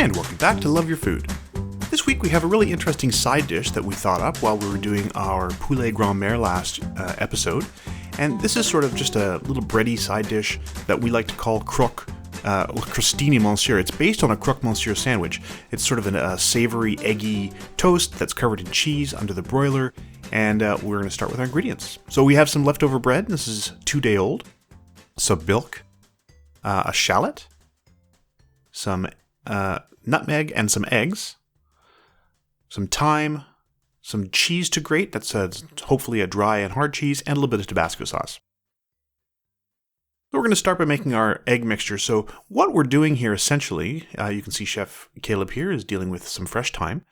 And welcome back to Love Your Food. This week we have a really interesting side dish that we thought up while we were doing our poulet grand mère last episode. And this is sort of just a little bready side dish that we like to call Crostini Monsieur. It's based on a Croque Monsieur sandwich. It's sort of a savory, eggy toast that's covered in cheese under the broiler. And we're going to start with our ingredients. So we have some leftover bread. This is 2-day-old. Some milk. A shallot. Some nutmeg and some eggs, some thyme, some cheese to grate, that's hopefully a dry and hard cheese, and a little bit of Tabasco sauce. So we're going to start by making our egg mixture. So what we're doing here essentially, you can see Chef Caleb here is dealing with some fresh thyme.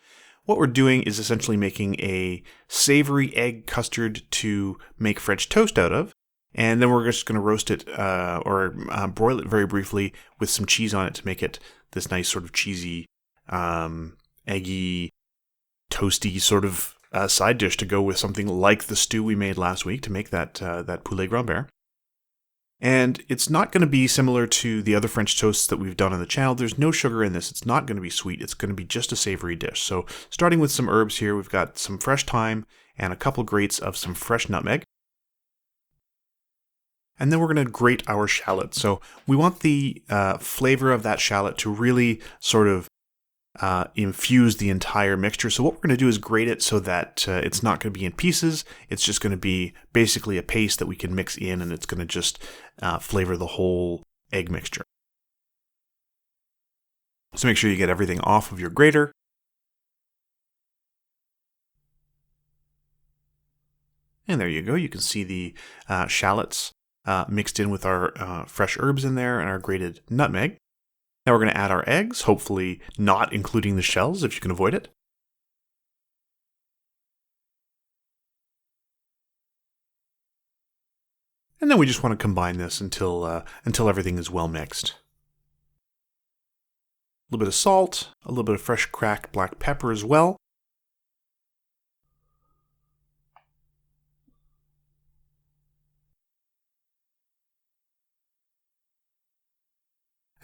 What we're doing is essentially making a savory egg custard to make French toast out of. And then we're just going to roast it or broil it very briefly with some cheese on it to make it this nice sort of cheesy, eggy, toasty sort of side dish to go with something like the stew we made last week to make that poulet grand mère. And it's not going to be similar to the other French toasts that we've done on the channel. There's no sugar in this. It's not going to be sweet. It's going to be just a savory dish. So starting with some herbs here, we've got some fresh thyme and a couple grates of some fresh nutmeg. And then we're going to grate our shallot. So we want the flavor of that shallot to really sort of infuse the entire mixture. So what we're going to do is grate it so that it's not going to be in pieces. It's just going to be basically a paste that we can mix in, and it's going to just flavor the whole egg mixture. So make sure you get everything off of your grater. And there you go. You can see the shallots mixed in with our fresh herbs in there and our grated nutmeg. Now we're going to add our eggs, hopefully not including the shells if you can avoid it. And then we just want to combine this until everything is well mixed. A little bit of salt, a little bit of fresh cracked black pepper as well.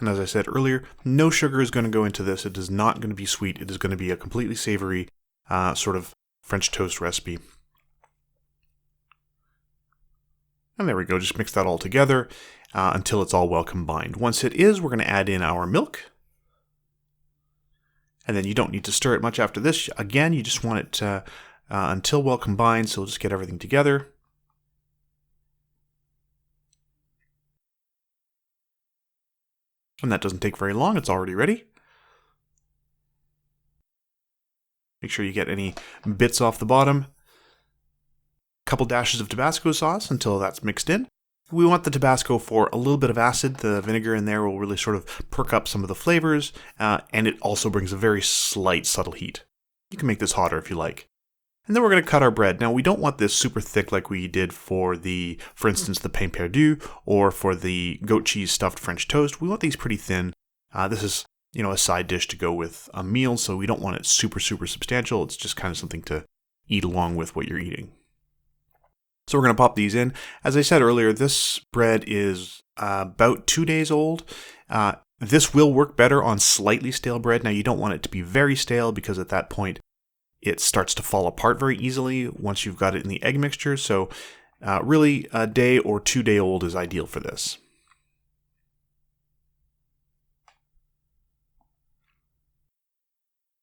And as I said earlier, no sugar is going to go into this. It is not going to be sweet. It is going to be a completely savory sort of French toast recipe. And there we go. Just mix that all together until it's all well combined. Once it is, we're going to add in our milk. And then you don't need to stir it much after this. Again, you just want it until well combined, so we'll just get everything together. And that doesn't take very long. It's already ready. Make sure you get any bits off the bottom. A couple dashes of Tabasco sauce until that's mixed in. We want the Tabasco for a little bit of acid. The vinegar in there will really sort of perk up some of the flavors. And it also brings a very slight, subtle heat. You can make this hotter if you like. And then we're going to cut our bread. Now, we don't want this super thick like we did for instance, the pain perdu or for the goat cheese stuffed French toast. We want these pretty thin. This is, a side dish to go with a meal, so we don't want it super, super substantial. It's just kind of something to eat along with what you're eating. So we're going to pop these in. As I said earlier, this bread is about 2 days old. This will work better on slightly stale bread. Now, you don't want it to be very stale because at that point, it starts to fall apart very easily once you've got it in the egg mixture. So really, a day or 2 day old is ideal for this.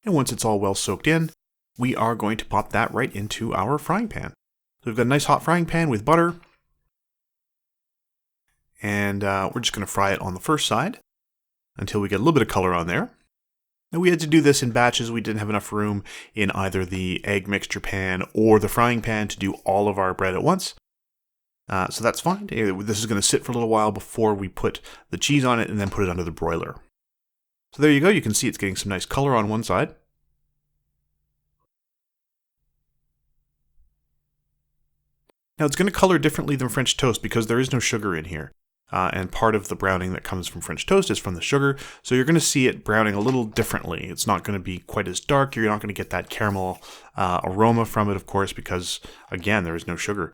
And once it's all well soaked in, we are going to pop that right into our frying pan. So we've got a nice hot frying pan with butter. And we're just going to fry it on the first side until we get a little bit of color on there. Now, we had to do this in batches. We didn't have enough room in either the egg mixture pan or the frying pan to do all of our bread at once. So that's fine. This is going to sit for a little while before we put the cheese on it and then put it under the broiler. So there you go. You can see it's getting some nice color on one side. Now, it's going to color differently than French toast because there is no sugar in here. And part of the browning that comes from French toast is from the sugar. So you're going to see it browning a little differently. It's not going to be quite as dark. You're not going to get that caramel aroma from it, of course, because, again, there is no sugar.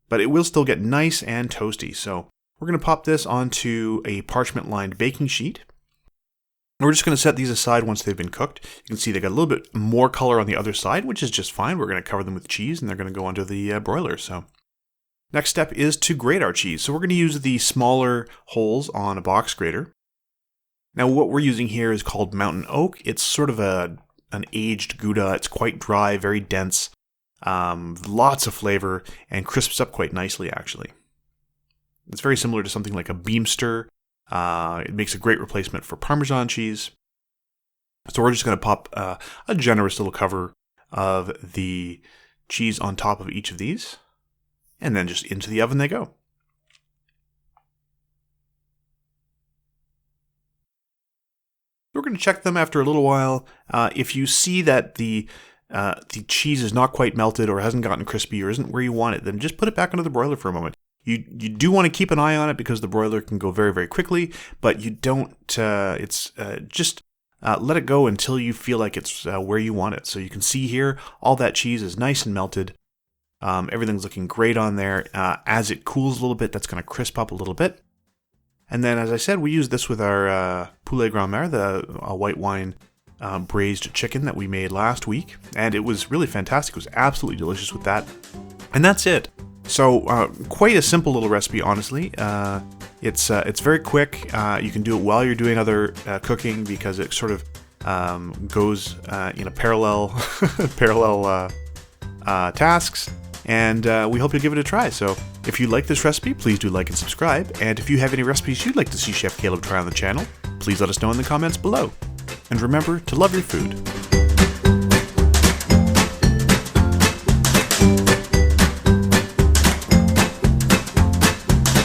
But it will still get nice and toasty. So we're going to pop this onto a parchment-lined baking sheet. We're just going to set these aside once they've been cooked. You can see they got a little bit more color on the other side, which is just fine. We're going to cover them with cheese, and they're going to go onto the broiler. So, next step is to grate our cheese. So we're going to use the smaller holes on a box grater. Now, what we're using here is called mountain oak. It's sort of an aged Gouda. It's quite dry, very dense, lots of flavor, and crisps up quite nicely, actually. It's very similar to something like a Beamster. It makes a great replacement for Parmesan cheese. So we're just going to pop a generous little cover of the cheese on top of each of these, and then just into the oven they go. We're going to check them after a little while. If you see that the cheese is not quite melted or hasn't gotten crispy or isn't where you want it, then just put it back into the broiler for a moment. You do want to keep an eye on it because the broiler can go very, very quickly, but you don't, just let it go until you feel like it's where you want it. So you can see here, all that cheese is nice and melted. Everything's looking great on there. As it cools a little bit, that's going to crisp up a little bit. And then, as I said, we use this with our poulet grand mère, the white wine braised chicken that we made last week. And it was really fantastic. It was absolutely delicious with that. And that's it. So, quite a simple little recipe, honestly. It's very quick. You can do it while you're doing other cooking because it sort of goes in a parallel tasks. And we hope you'll give it a try. So, if you like this recipe, please do like and subscribe. And if you have any recipes you'd like to see Chef Caleb try on the channel, please let us know in the comments below. And remember to love your food.